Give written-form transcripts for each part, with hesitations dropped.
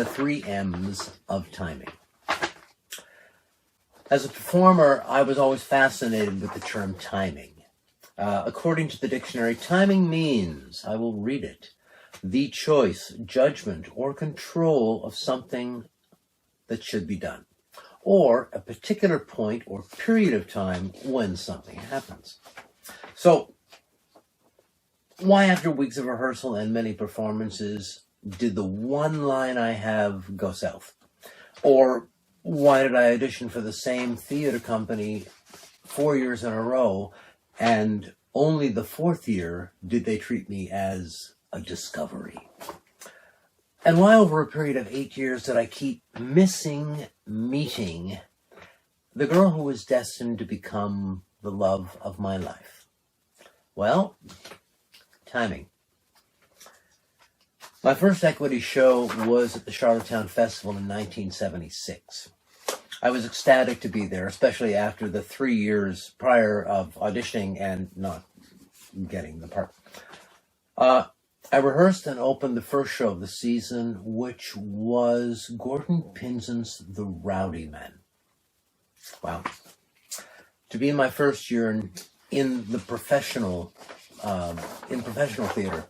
the 3 M's of timing. As a performer, I was always fascinated with the term timing. According to the dictionary, timing means, I will read it, the choice, judgment, or control of something that should be done, or a particular point or period of time when something happens. So, why after weeks of rehearsal and many performances did the one line I have go south? Or why did I audition for the same theater company 4 years in a row, and only the 4th year did they treat me as a discovery? And why over a period of 8 years did I keep meeting the girl who was destined to become the love of my life? Well, timing. My first equity show was at the Charlottetown Festival in 1976. I was ecstatic to be there, especially after the 3 years prior of auditioning and not getting the part. I rehearsed and opened the first show of the season, which was Gordon Pinson's The Rowdy Man. Wow. To be in my first year in the professional theater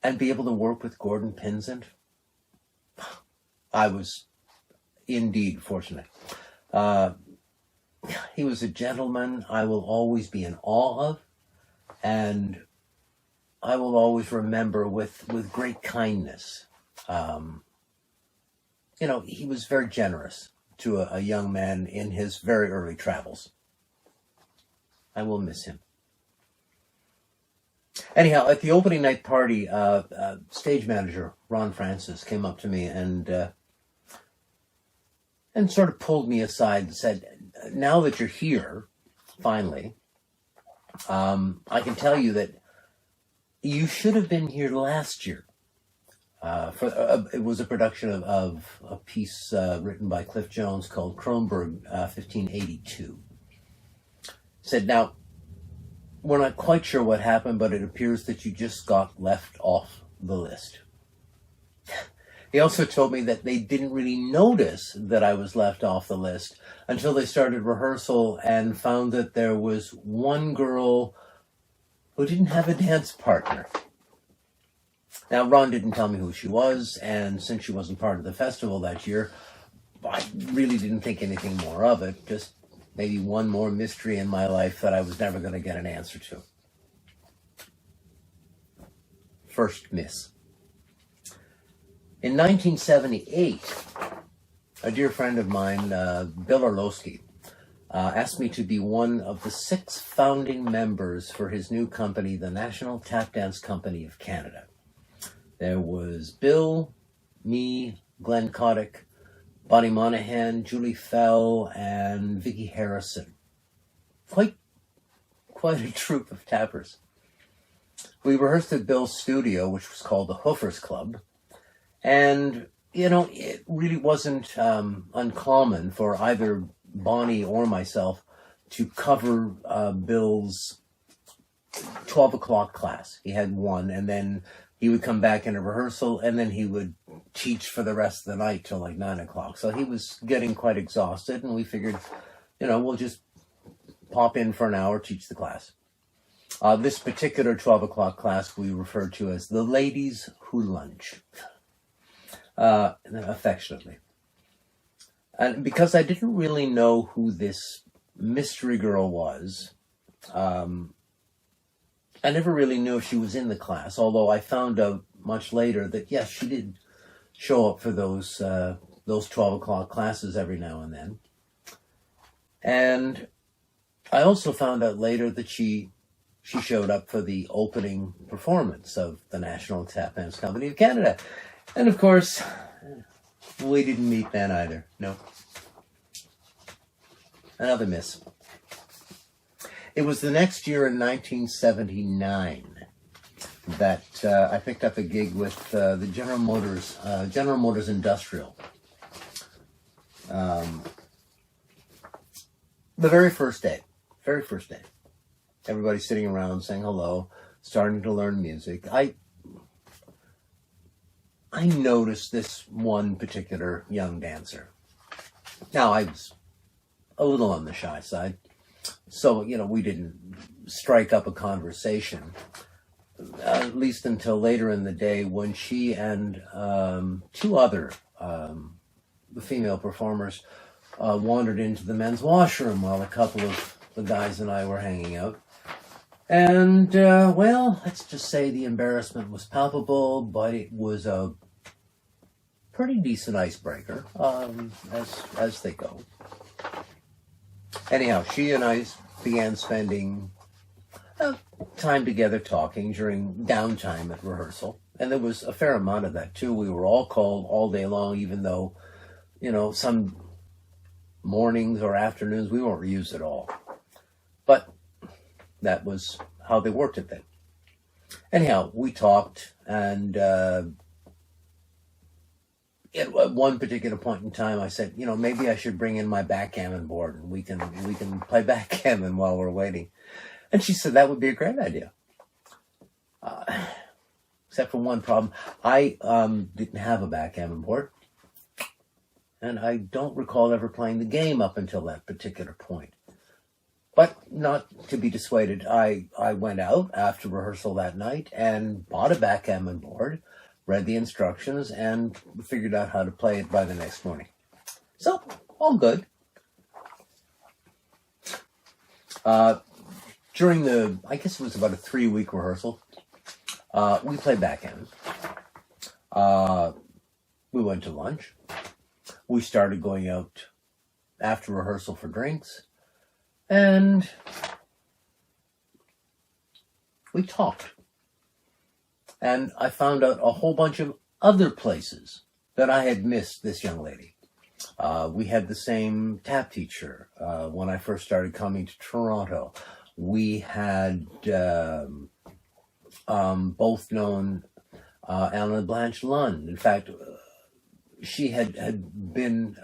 and be able to work with Gordon Pinson, I was indeed fortunate. He was a gentleman I will always be in awe of, and I will always remember with great kindness. He was very generous to a young man in his very early travels. I will miss him. Anyhow, at the opening night party, stage manager Ron Francis came up to me and sort of pulled me aside and said, "Now that you're here, finally, I can tell you that you should have been here last year." It was a production of a piece written by Cliff Jones called Kronberg 1582. Said, "Now, we're not quite sure what happened, but it appears that you just got left off the list." He also told me that they didn't really notice that I was left off the list until they started rehearsal and found that there was one girl who didn't have a dance partner. Now, Ron didn't tell me who she was, and since she wasn't part of the festival that year, I really didn't think anything more of it. Just maybe one more mystery in my life that I was never going to get an answer to. First miss. In 1978, a dear friend of mine, Bill Orlowski, asked me to be one of the 6 founding members for his new company, the National Tap Dance Company of Canada. There was Bill, me, Glenn Kotick, Bonnie Monahan, Julie Fell, and Vicki Harrison. Quite a troupe of tappers. We rehearsed at Bill's studio, which was called the Hoofers Club. And, it really wasn't uncommon for either Bonnie or myself to cover Bill's 12 o'clock class. He had one, and then he would come back in a rehearsal, and then he would teach for the rest of the night till like 9 o'clock. So he was getting quite exhausted, and we figured, we'll just pop in for an hour, teach the class. This particular 12 o'clock class we referred to as the Ladies Who Lunch. Affectionately. And because I didn't really know who this mystery girl was, I never really knew if she was in the class, although I found out much later that, yes, she did show up for those 12 o'clock classes every now and then. And I also found out later that she showed up for the opening performance of the National Tap Dance Company of Canada. And of course, we didn't meet then either. No. Another miss. It was the next year in 1979 that I picked up a gig with the General Motors Industrial. The very first day. Everybody's sitting around saying hello, starting to learn music. I noticed this one particular young dancer. Now, I was a little on the shy side, so, we didn't strike up a conversation, at least until later in the day when she and two other female performers wandered into the men's washroom while a couple of the guys and I were hanging out. And, well, let's just say the embarrassment was palpable, but it was a pretty decent icebreaker, as they go. Anyhow, she and I began spending time together talking during downtime at rehearsal. And there was a fair amount of that, too. We were all called all day long, even though, some mornings or afternoons we weren't used at all. But that was how they worked it then. Anyhow, we talked, and at one particular point in time, I said, maybe I should bring in my backgammon board and we can play backgammon while we're waiting. And she said that would be a great idea. Except for one problem. I didn't have a backgammon board. And I don't recall ever playing the game up until that particular point. But not to be dissuaded, I went out after rehearsal that night and bought a backgammon board, read the instructions, and figured out how to play it by the next morning. So, all good. During I guess it was about a 3-week rehearsal, we played backgammon. We went to lunch. We started going out after rehearsal for drinks. And we talked. And I found out a whole bunch of other places that I had missed this young lady. We had the same tap teacher when I first started coming to Toronto. We had both known Alan Blanche Lund. In fact, she had been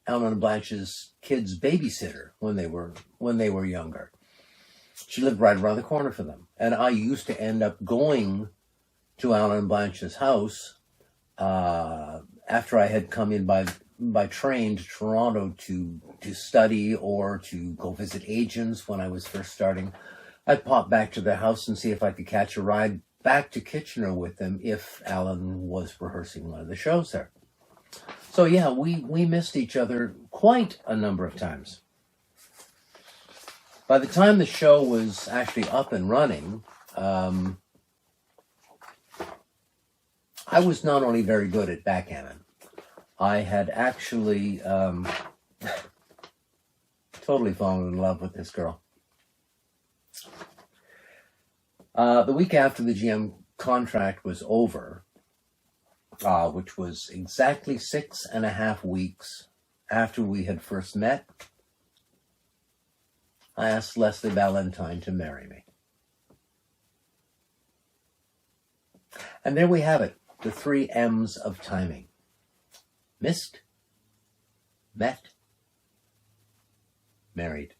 Alan Blanche's kids' babysitter when they were younger. She lived right around the corner from them. And I used to end up going to Alan Blanche's house after I had come in by train to Toronto to study or to go visit agents when I was first starting. I'd pop back to their house and see if I could catch a ride back to Kitchener with them if Alan was rehearsing one of the shows there. So yeah, we missed each other quite a number of times. By the time the show was actually up and running, I was not only very good at backgammon, I had actually totally fallen in love with this girl. The week after the GM contract was over, which was exactly 6.5 weeks after we had first met, I asked Leslie Valentine to marry me. And there we have it, the 3 M's of timing. Missed, met, married.